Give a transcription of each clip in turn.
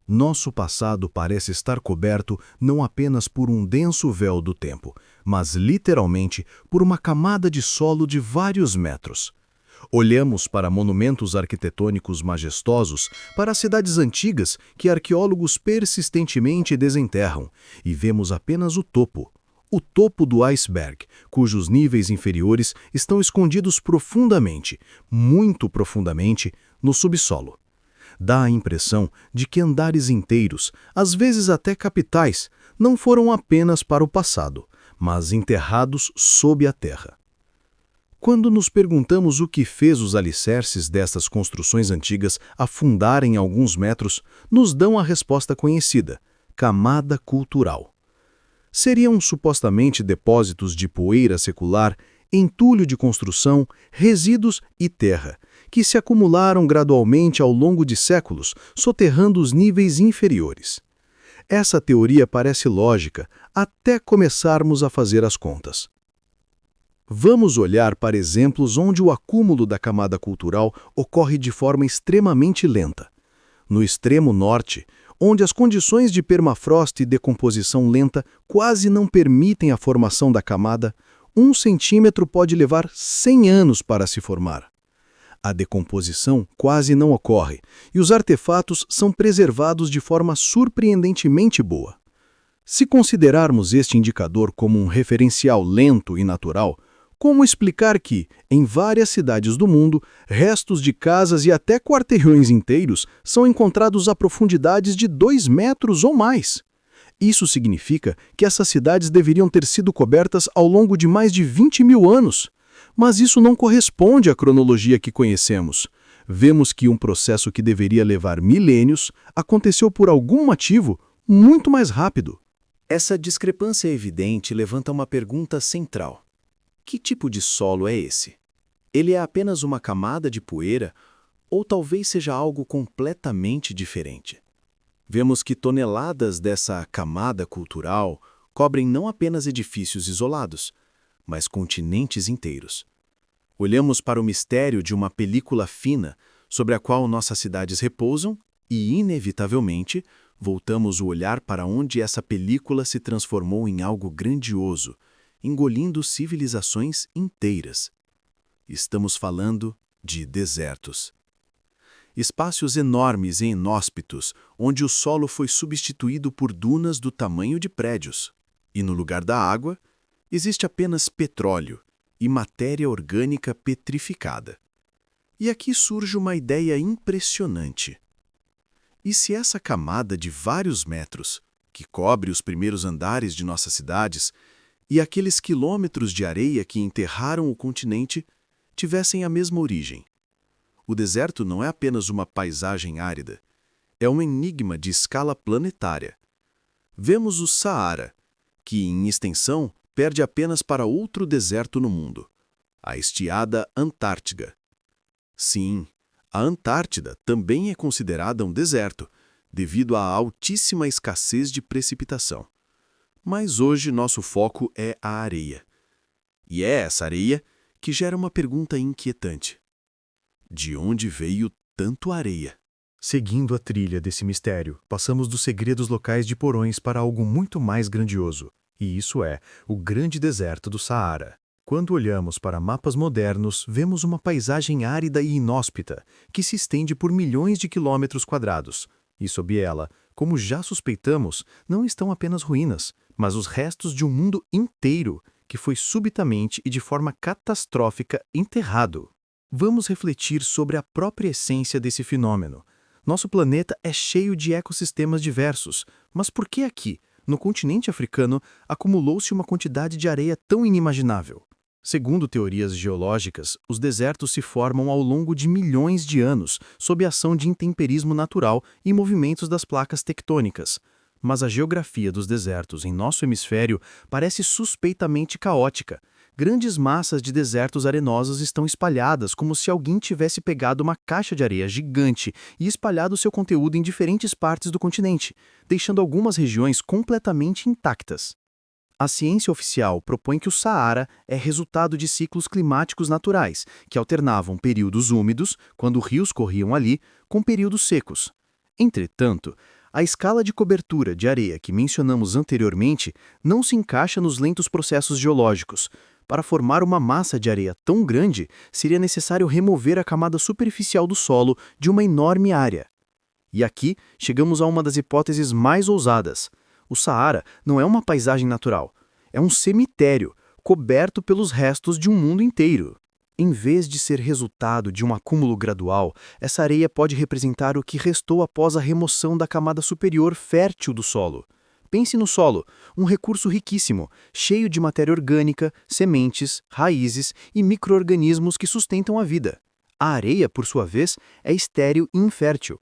Nosso passado parece estar coberto não apenas por um denso véu do tempo, mas literalmente por uma camada de solo de vários metros. Olhamos para monumentos arquitetônicos majestosos, para cidades antigas que arqueólogos persistentemente desenterram, e vemos apenas o topo do iceberg, cujos níveis inferiores estão escondidos profundamente, muito profundamente, no subsolo. Dá a impressão de que andares inteiros, às vezes até capitais, não foram apenas para o passado, mas enterrados sob a terra. Quando nos perguntamos o que fez os alicerces destas construções antigas afundarem alguns metros, nos dão a resposta conhecida: camada cultural. Seriam supostamente depósitos de poeira secular, entulho de construção, resíduos e terra, que se acumularam gradualmente ao longo de séculos, soterrando os níveis inferiores. Essa teoria parece lógica até começarmos a fazer as contas. Vamos olhar para exemplos onde o acúmulo da camada cultural ocorre de forma extremamente lenta. No extremo norte, onde as condições de permafrost e decomposição lenta quase não permitem a formação da camada, 1 centímetro pode levar 100 anos para se formar. A decomposição quase não ocorre e os artefatos são preservados de forma surpreendentemente boa. Se considerarmos este indicador como um referencial lento e natural, como explicar que, em várias cidades do mundo, restos de casas e até quarteirões inteiros são encontrados a profundidades de 2 metros ou mais? Isso significa que essas cidades deveriam ter sido cobertas ao longo de mais de 20 mil anos. Mas isso não corresponde à cronologia que conhecemos. Vemos que um processo que deveria levar milênios aconteceu por algum motivo muito mais rápido. Essa discrepância evidente levanta uma pergunta central. Que tipo de solo é esse? Ele é apenas uma camada de poeira ou talvez seja algo completamente diferente? Vemos que toneladas dessa camada cultural cobrem não apenas edifícios isolados, mas continentes inteiros. Olhamos para o mistério de uma película fina sobre a qual nossas cidades repousam e, inevitavelmente, voltamos o olhar para onde essa película se transformou em algo grandioso, engolindo civilizações inteiras. Estamos falando de desertos. Espaços enormes e inóspitos, onde o solo foi substituído por dunas do tamanho de prédios. E no lugar da água, existe apenas petróleo e matéria orgânica petrificada. E aqui surge uma ideia impressionante. E se essa camada de vários metros, que cobre os primeiros andares de nossas cidades, e aqueles quilômetros de areia que enterraram o continente, tivessem a mesma origem? O deserto não é apenas uma paisagem árida, é um enigma de escala planetária. Vemos o Saara, que, em extensão, perde apenas para outro deserto no mundo, a estiada Antártida. Sim, a Antártida também é considerada um deserto, devido à altíssima escassez de precipitação. Mas hoje nosso foco é a areia. E é essa areia que gera uma pergunta inquietante. De onde veio tanto areia? Seguindo a trilha desse mistério, passamos dos segredos locais de porões para algo muito mais grandioso. E isso é o grande deserto do Saara. Quando olhamos para mapas modernos, vemos uma paisagem árida e inóspita, que se estende por milhões de quilômetros quadrados. E sob ela, como já suspeitamos, não estão apenas ruínas, mas os restos de um mundo inteiro que foi subitamente e de forma catastrófica enterrado. Vamos refletir sobre a própria essência desse fenômeno. Nosso planeta é cheio de ecossistemas diversos, mas por que aqui, no continente africano, acumulou-se uma quantidade de areia tão inimaginável? Segundo teorias geológicas, os desertos se formam ao longo de milhões de anos, sob a ação de intemperismo natural e movimentos das placas tectônicas. Mas a geografia dos desertos em nosso hemisfério parece suspeitamente caótica. Grandes massas de desertos arenosos estão espalhadas como se alguém tivesse pegado uma caixa de areia gigante e espalhado seu conteúdo em diferentes partes do continente, deixando algumas regiões completamente intactas. A ciência oficial propõe que o Saara é resultado de ciclos climáticos naturais, que alternavam períodos úmidos, quando rios corriam ali, com períodos secos. Entretanto, A escala de cobertura de areia que mencionamos anteriormente não se encaixa nos lentos processos geológicos. Para formar uma massa de areia tão grande, seria necessário remover a camada superficial do solo de uma enorme área. E aqui chegamos a uma das hipóteses mais ousadas. O Saara não é uma paisagem natural, é um cemitério coberto pelos restos de um mundo inteiro. Em vez de ser resultado de um acúmulo gradual, essa areia pode representar o que restou após a remoção da camada superior fértil do solo. Pense no solo, um recurso riquíssimo, cheio de matéria orgânica, sementes, raízes e micro-organismos que sustentam a vida. A areia, por sua vez, é estéril e infértil.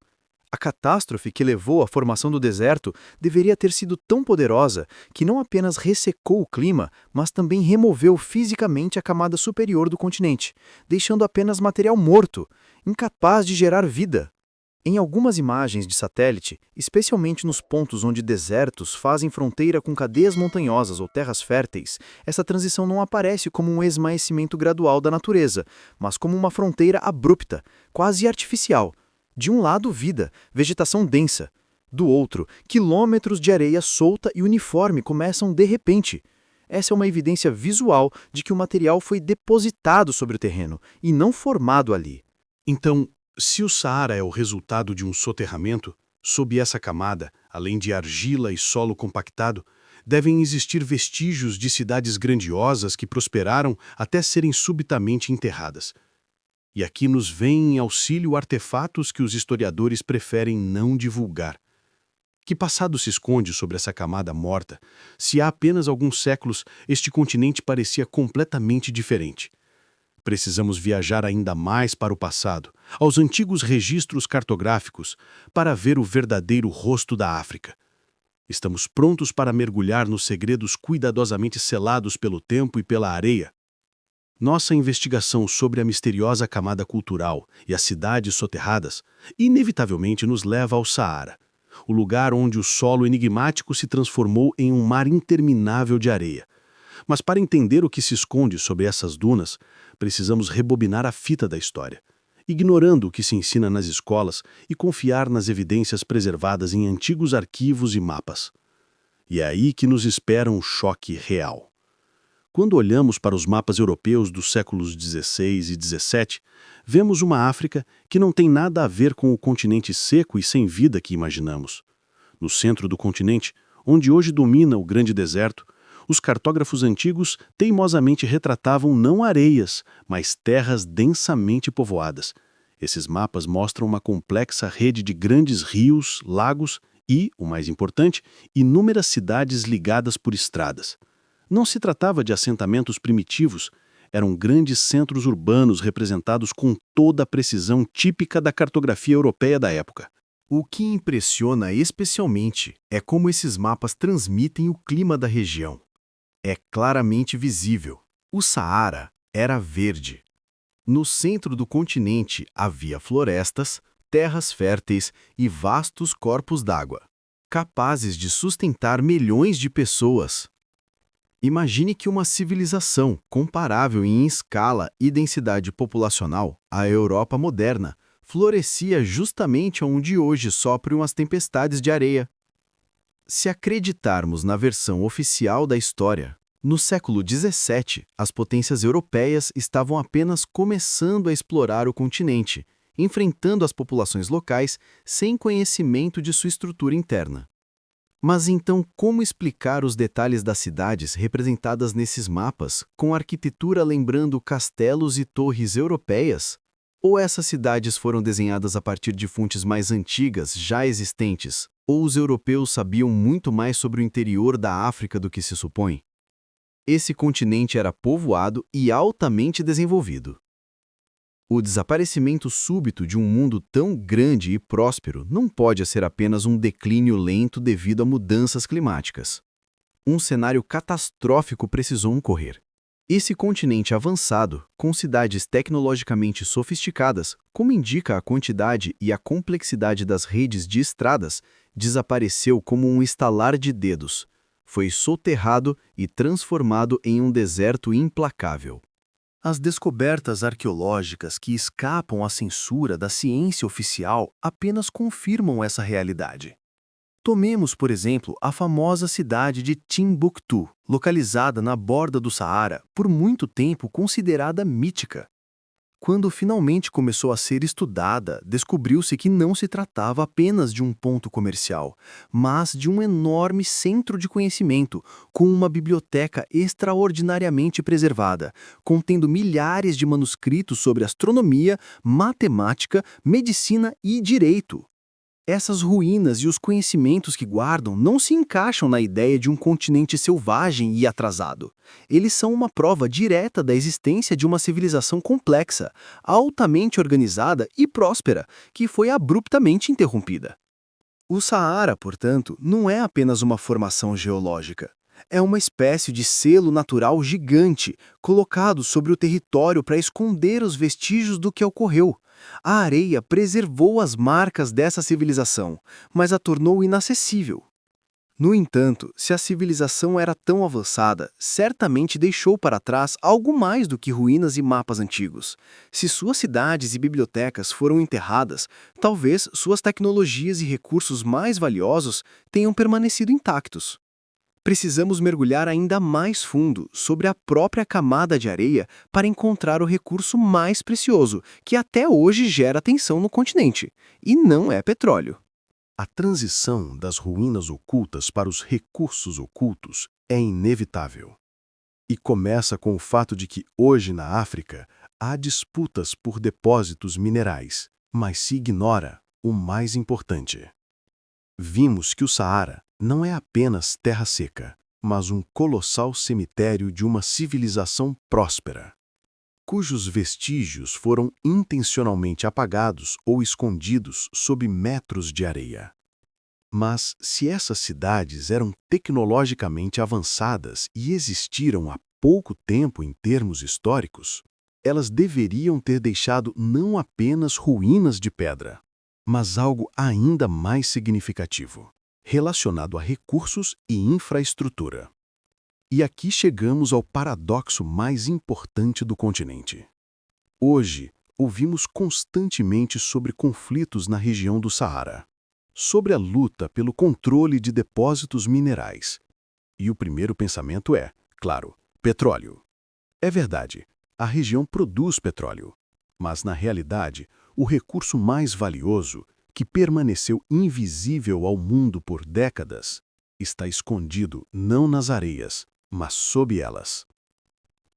A catástrofe que levou à formação do deserto deveria ter sido tão poderosa que não apenas ressecou o clima, mas também removeu fisicamente a camada superior do continente, deixando apenas material morto, incapaz de gerar vida. Em algumas imagens de satélite, especialmente nos pontos onde desertos fazem fronteira com cadeias montanhosas ou terras férteis, essa transição não aparece como um esmaecimento gradual da natureza, mas como uma fronteira abrupta, quase artificial. De um lado, vida, vegetação densa. Do outro, quilômetros de areia solta e uniforme começam de repente. Essa é uma evidência visual de que o material foi depositado sobre o terreno e não formado ali. Então, se o Saara é o resultado de um soterramento, sob essa camada, além de argila e solo compactado, devem existir vestígios de cidades grandiosas que prosperaram até serem subitamente enterradas. E aqui nos vêm em auxílio artefatos que os historiadores preferem não divulgar. Que passado se esconde sobre essa camada morta, se há apenas alguns séculos este continente parecia completamente diferente? Precisamos viajar ainda mais para o passado, aos antigos registros cartográficos, para ver o verdadeiro rosto da África. Estamos prontos para mergulhar nos segredos cuidadosamente selados pelo tempo e pela areia. Nossa investigação sobre a misteriosa camada cultural e as cidades soterradas inevitavelmente nos leva ao Saara, o lugar onde o solo enigmático se transformou em um mar interminável de areia. Mas para entender o que se esconde sobre essas dunas, precisamos rebobinar a fita da história, ignorando o que se ensina nas escolas e confiar nas evidências preservadas em antigos arquivos e mapas. E é aí que nos espera um choque real. Quando olhamos para os mapas europeus dos séculos XVI e XVII, vemos uma África que não tem nada a ver com o continente seco e sem vida que imaginamos. No centro do continente, onde hoje domina o grande deserto, os cartógrafos antigos teimosamente retratavam não areias, mas terras densamente povoadas. Esses mapas mostram uma complexa rede de grandes rios, lagos e, o mais importante, inúmeras cidades ligadas por estradas. Não se tratava de assentamentos primitivos, eram grandes centros urbanos representados com toda a precisão típica da cartografia europeia da época. O que impressiona especialmente é como esses mapas transmitem o clima da região. É claramente visível. O Saara era verde. No centro do continente havia florestas, terras férteis e vastos corpos d'água, capazes de sustentar milhões de pessoas. Imagine que uma civilização comparável em escala e densidade populacional à Europa moderna florescia justamente onde hoje sopram as tempestades de areia. Se acreditarmos na versão oficial da história, no século XVII, as potências europeias estavam apenas começando a explorar o continente, enfrentando as populações locais sem conhecimento de sua estrutura interna. Mas então, como explicar os detalhes das cidades representadas nesses mapas, com arquitetura lembrando castelos e torres europeias? Ou essas cidades foram desenhadas a partir de fontes mais antigas, já existentes? Ou os europeus sabiam muito mais sobre o interior da África do que se supõe? Esse continente era povoado e altamente desenvolvido. O desaparecimento súbito de um mundo tão grande e próspero não pode ser apenas um declínio lento devido a mudanças climáticas. Um cenário catastrófico precisou ocorrer. Esse continente avançado, com cidades tecnologicamente sofisticadas, como indica a quantidade e a complexidade das redes de estradas, desapareceu como um estalar de dedos. Foi soterrado e transformado em um deserto implacável. As descobertas arqueológicas que escapam à censura da ciência oficial apenas confirmam essa realidade. Tomemos, por exemplo, a famosa cidade de Timbuktu, localizada na borda do Saara, por muito tempo considerada mítica. Quando finalmente começou a ser estudada, descobriu-se que não se tratava apenas de um ponto comercial, mas de um enorme centro de conhecimento, com uma biblioteca extraordinariamente preservada, contendo milhares de manuscritos sobre astronomia, matemática, medicina e direito. Essas ruínas e os conhecimentos que guardam não se encaixam na ideia de um continente selvagem e atrasado. Eles são uma prova direta da existência de uma civilização complexa, altamente organizada e próspera, que foi abruptamente interrompida. O Saara, portanto, não é apenas uma formação geológica. É uma espécie de selo natural gigante, colocado sobre o território para esconder os vestígios do que ocorreu. A areia preservou as marcas dessa civilização, mas a tornou inacessível. No entanto, se a civilização era tão avançada, certamente deixou para trás algo mais do que ruínas e mapas antigos. Se suas cidades e bibliotecas foram enterradas, talvez suas tecnologias e recursos mais valiosos tenham permanecido intactos. Precisamos mergulhar ainda mais fundo sobre a própria camada de areia para encontrar o recurso mais precioso, que até hoje gera tensão no continente, e não é petróleo. A transição das ruínas ocultas para os recursos ocultos é inevitável. E começa com o fato de que hoje na África há disputas por depósitos minerais, mas se ignora o mais importante. Vimos que o Saara não é apenas terra seca, mas um colossal cemitério de uma civilização próspera, cujos vestígios foram intencionalmente apagados ou escondidos sob metros de areia. Mas se essas cidades eram tecnologicamente avançadas e existiram há pouco tempo em termos históricos, elas deveriam ter deixado não apenas ruínas de pedra, mas algo ainda mais significativo, relacionado a recursos e infraestrutura. E aqui chegamos ao paradoxo mais importante do continente. Hoje, ouvimos constantemente sobre conflitos na região do Saara, sobre a luta pelo controle de depósitos minerais. E o primeiro pensamento é, claro, petróleo. É verdade, a região produz petróleo, mas na realidade, o recurso mais valioso, que permaneceu invisível ao mundo por décadas, está escondido não nas areias, mas sob elas.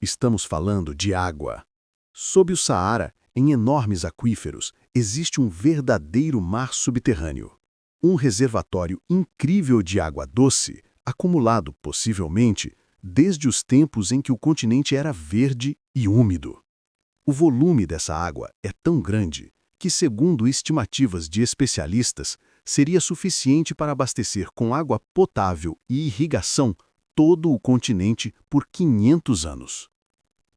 Estamos falando de água. Sob o Saara, em enormes aquíferos, existe um verdadeiro mar subterrâneo. Um reservatório incrível de água doce, acumulado, possivelmente, desde os tempos em que o continente era verde e úmido. O volume dessa água é tão grande que, segundo estimativas de especialistas, seria suficiente para abastecer com água potável e irrigação todo o continente por 500 anos.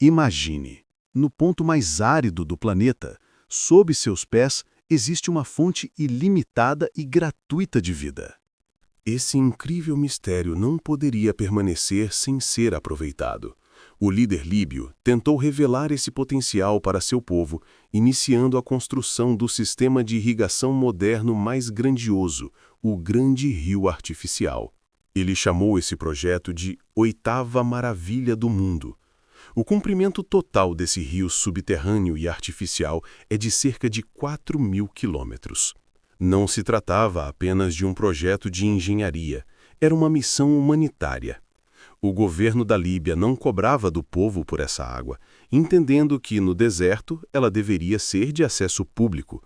Imagine, no ponto mais árido do planeta, sob seus pés, existe uma fonte ilimitada e gratuita de vida. Esse incrível mistério não poderia permanecer sem ser aproveitado. O líder líbio tentou revelar esse potencial para seu povo, iniciando a construção do sistema de irrigação moderno mais grandioso, o Grande Rio Artificial. Ele chamou esse projeto de Oitava Maravilha do Mundo. O comprimento total desse rio subterrâneo e artificial é de cerca de 4.000 quilômetros. Não se tratava apenas de um projeto de engenharia, era uma missão humanitária. O governo da Líbia não cobrava do povo por essa água, entendendo que, no deserto, ela deveria ser de acesso público.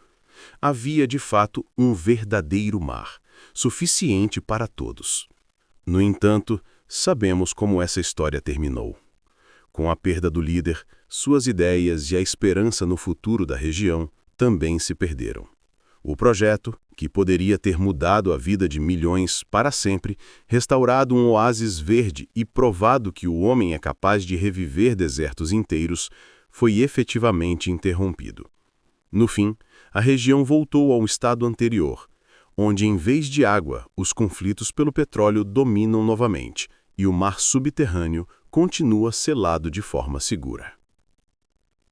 Havia, de fato, um verdadeiro mar, suficiente para todos. No entanto, sabemos como essa história terminou. Com a perda do líder, suas ideias e a esperança no futuro da região também se perderam. O projeto, que poderia ter mudado a vida de milhões para sempre, restaurado um oásis verde e provado que o homem é capaz de reviver desertos inteiros, foi efetivamente interrompido. No fim, a região voltou ao estado anterior, onde, em vez de água, os conflitos pelo petróleo dominam novamente, e o mar subterrâneo continua selado de forma segura.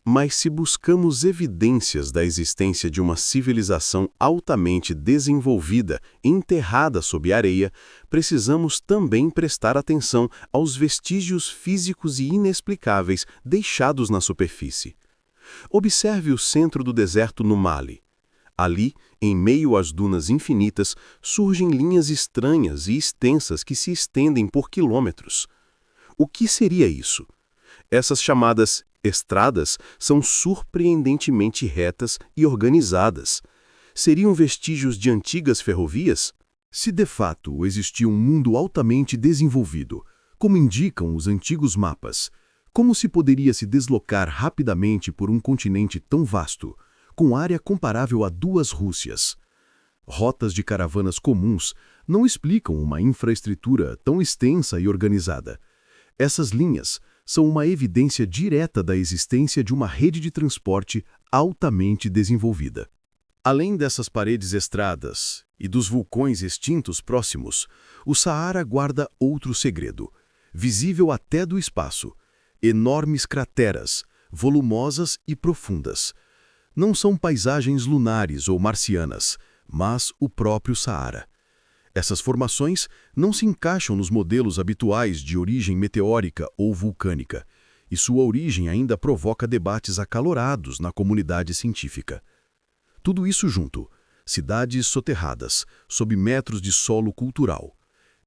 Mas se buscamos evidências da existência de uma civilização altamente desenvolvida, enterrada sob areia, precisamos também prestar atenção aos vestígios físicos e inexplicáveis deixados na superfície. Observe o centro do deserto no Mali. Ali, em meio às dunas infinitas, surgem linhas estranhas e extensas que se estendem por quilômetros. O que seria isso? Essas chamadas estradas são surpreendentemente retas e organizadas. Seriam vestígios de antigas ferrovias? Se de fato existia um mundo altamente desenvolvido, como indicam os antigos mapas, como se poderia se deslocar rapidamente por um continente tão vasto, com área comparável a 2 Rússias? Rotas de caravanas comuns não explicam uma infraestrutura tão extensa e organizada. Essas linhas são uma evidência direta da existência de uma rede de transporte altamente desenvolvida. Além dessas paredes estradas e dos vulcões extintos próximos, o Saara guarda outro segredo, visível até do espaço: enormes crateras, volumosas e profundas. Não são paisagens lunares ou marcianas, mas o próprio Saara. Essas formações não se encaixam nos modelos habituais de origem meteórica ou vulcânica, e sua origem ainda provoca debates acalorados na comunidade científica. Tudo isso junto: cidades soterradas, sob metros de solo cultural,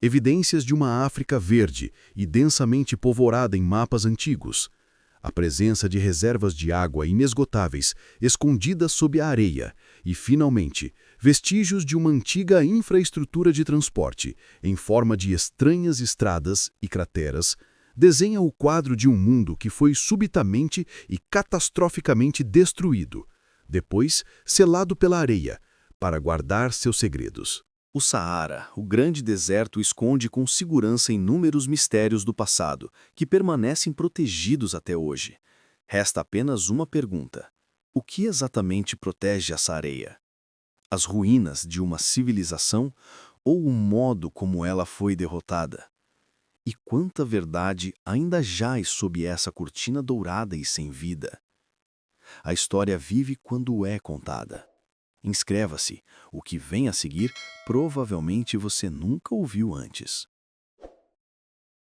evidências de uma África verde e densamente povoada em mapas antigos, a presença de reservas de água inesgotáveis escondidas sob a areia e, finalmente, vestígios de uma antiga infraestrutura de transporte, em forma de estranhas estradas e crateras, desenha o quadro de um mundo que foi subitamente e catastroficamente destruído, depois selado pela areia, para guardar seus segredos. O Saara, o grande deserto, esconde com segurança inúmeros mistérios do passado, que permanecem protegidos até hoje. Resta apenas uma pergunta: o que exatamente protege essa areia? As ruínas de uma civilização ou o modo como ela foi derrotada? E quanta verdade ainda jaz sob essa cortina dourada e sem vida? A história vive quando é contada. Inscreva-se, o que vem a seguir provavelmente você nunca ouviu antes.